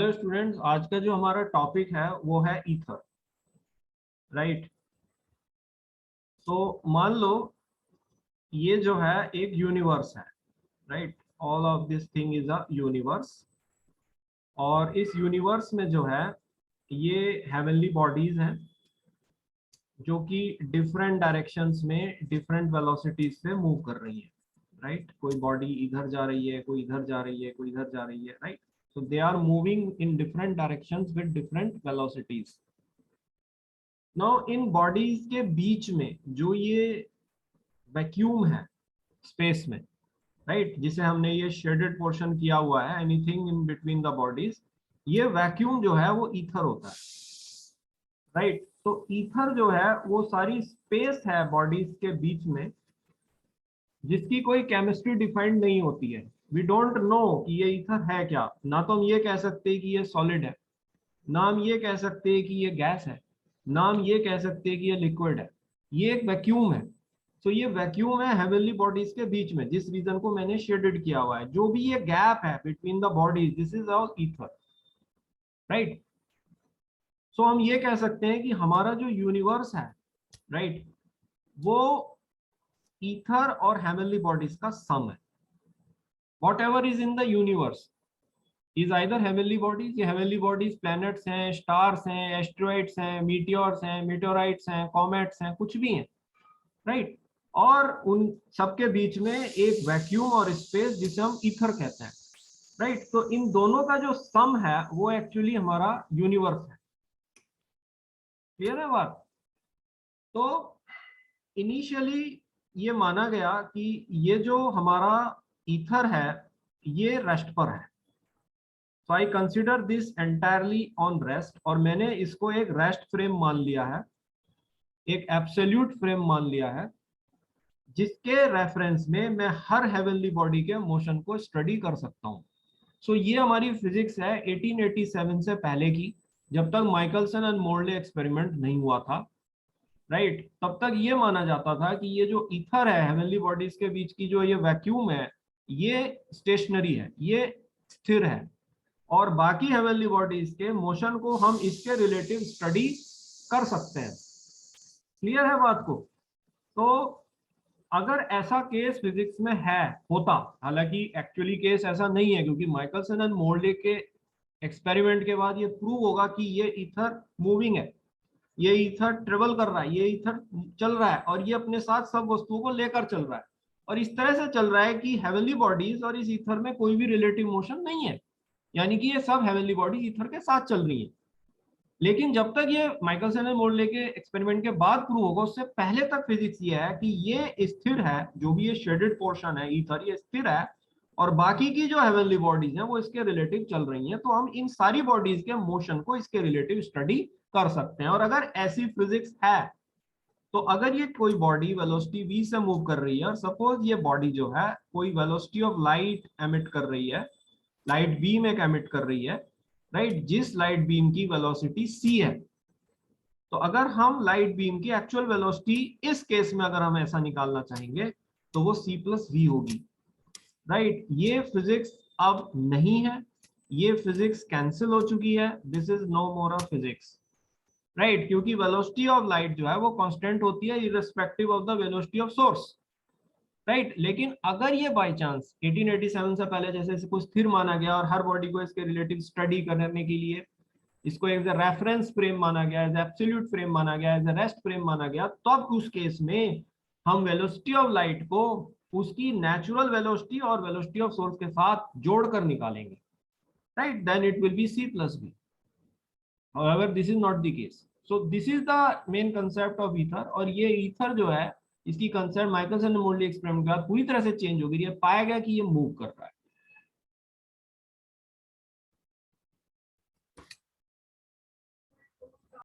Hello students, आज का जो हमारा टॉपिक है वो है ईथर, राइट। तो मान लो ये जो है एक यूनिवर्स है, right. All of this thing is a universe. और इस यूनिवर्स में जो है ये हेवनली बॉडीज हैं जो कि डिफरेंट डायरेक्शंस में डिफरेंट वेलोसिटीज से मूव कर रही है, राइट। कोई बॉडी इधर जा रही है, कोई इधर जा रही है, कोई इधर जा रही है, right. So they are moving in different directions with different velocities. Now in bodies के बीच में जो ये वैक्यूम है स्पेस में, राइट, जिसे हमने ये शेडेड पोर्शन किया हुआ है, anything in between the bodies, ये वैक्यूम जो है वो ईथर होता है, राइट। तो ईथर जो है वो सारी स्पेस है बॉडीज के बीच में जिसकी कोई केमिस्ट्री डिफाइंड नहीं होती है। वी डोंट नो कि ये ईथर है क्या। ना तो हम ये कह सकते कि ये सॉलिड है, ना हम ये कह सकते हैं कि ये गैस है, ना हम ये कह सकते हैं कि ये लिक्विड है। ये एक वैक्यूम है। तो ये वैक्यूम है हेवनली बॉडीज के बीच में, जिस रीजन को मैंने शेडेड किया हुआ है। जो भी ये गैप है between the bodies, this is all ether, right. So हम ये कह सकते हैं कि हमारा जो यूनिवर्स है, राइट, वो ईथर और हेवनली बॉडीज का सम है। What ever is in the universe is either heavenly bodies. ये हेवनली बॉडीज प्लैनेट्स हैं, स्टार्स हैं, एस्ट्रॉइड्स हैं, मीटियोर्स हैं, मीटेओराइट्स हैं, कॉमेट्स हैं, कुछ भी हैं, राइट। और उन सबके बीच में एक वैक्यूम और स्पेस जिसे हम ईथर कहते हैं, राइट। तो इन दोनों का जो सम है वो एक्चुअली हमारा यूनिवर्स है। क्लियर है बात? तो इनिशियली ये माना गया कि ये जो हमारा ईथर है ये रेस्ट पर है। So I consider this entirely on rest, और मैंने इसको एक रेस्ट फ्रेम मान लिया है, एक एब्सोल्यूट फ्रेम मान लिया है, जिसके रेफरेंस में मैं हर हेवनली बॉडी के मोशन को स्टडी कर सकता हूँ। सो ये हमारी फिजिक्स है 1887 से पहले की, जब तक माइकलसन एंड मोर्ले एक्सपेरिमेंट नहीं हुआ था, राइट। तब तक ये माना जाता था कि ये जो ईथर है हेवनली बॉडीज के बीच की, जो ये वैक्यूम है, ये स्टेशनरी है, ये स्थिर है, और बाकी हेवनली बॉडीज के मोशन को हम इसके रिलेटिव स्टडी कर सकते हैं। क्लियर है बात को? तो अगर ऐसा केस फिजिक्स में है होता, हालांकि एक्चुअली केस ऐसा नहीं है, क्योंकि माइकलसन एंड मोर्ले के एक्सपेरिमेंट के बाद ये प्रूव होगा कि ये ईथर मूविंग है, ये ईथर ट्रेवल कर रहा है, ये ईथर चल रहा है, और ये अपने साथ सब वस्तुओं को लेकर चल रहा है, और इस तरह से चल रहा है कि हेवनली बॉडीज और इस ईथर में कोई भी रिलेटिव मोशन नहीं है, यानी कि ये सब हेवनली बॉडीज ईथर के साथ चल रही है। लेकिन जब तक ये माइकलसन एंड मोर्ले के एक्सपेरिमेंट के बाद प्रूव होगा, उससे पहले तक फिजिक्स ये है कि ये स्थिर है, जो भी ये शेडेड पोर्शन है ईथर, ये स्थिर है, और बाकी की जो हेवनली बॉडीज हैं वो इसके रिलेटिव चल रही हैं। तो हम इन सारी बॉडीज के मोशन को इसके रिलेटिव स्टडी कर सकते हैं। और अगर ऐसी फिजिक्स है, तो अगर ये कोई बॉडी वेलोसिटी v से मूव कर रही है, और सपोज ये बॉडी जो है कोई वेलोसिटी ऑफ लाइट एमिट कर रही है, लाइट बीम एक एमिट कर रही है, राइट, जिस लाइट बीम की वेलोसिटी c है, तो अगर हम लाइट बीम की एक्चुअल वेलोसिटी इस केस में अगर हम ऐसा निकालना चाहेंगे तो वो c प्लस वी होगी, राइट। ये फिजिक्स अब नहीं है, ये फिजिक्स कैंसिल हो चुकी है, this is no more a physics, right, क्योंकि वेलोसिटी ऑफ लाइट जो है वो कांस्टेंट होती है irrespective of the velocity of source, right. लेकिन अगर ये बाय चांस 1887 से पहले जैसे कुछ स्थिर माना गया और हर बॉडी को इसके रिलेटिव स्टडी करने के लिए इसको एज ए रेफरेंस फ्रेम माना गया, एज एब्सोल्यूट फ्रेम माना गया, एज ए रेस्ट फ्रेम माना गया, तब उस केस में हम वेलोसिटी ऑफ लाइट को उसकी नेचुरल वेलोसिटी और वेलोसिटी ऑफ सोर्स के साथ जोड़कर निकालेंगे, right, then it will be c plus v। However, this is not the case. So this is the main concept of ether, और ये ether जो है इसकी concept Michelson and Morley experiment के बाद पूरी तरह से चेंज हो गई है। पाया गया कि ये मूव कर रहा है,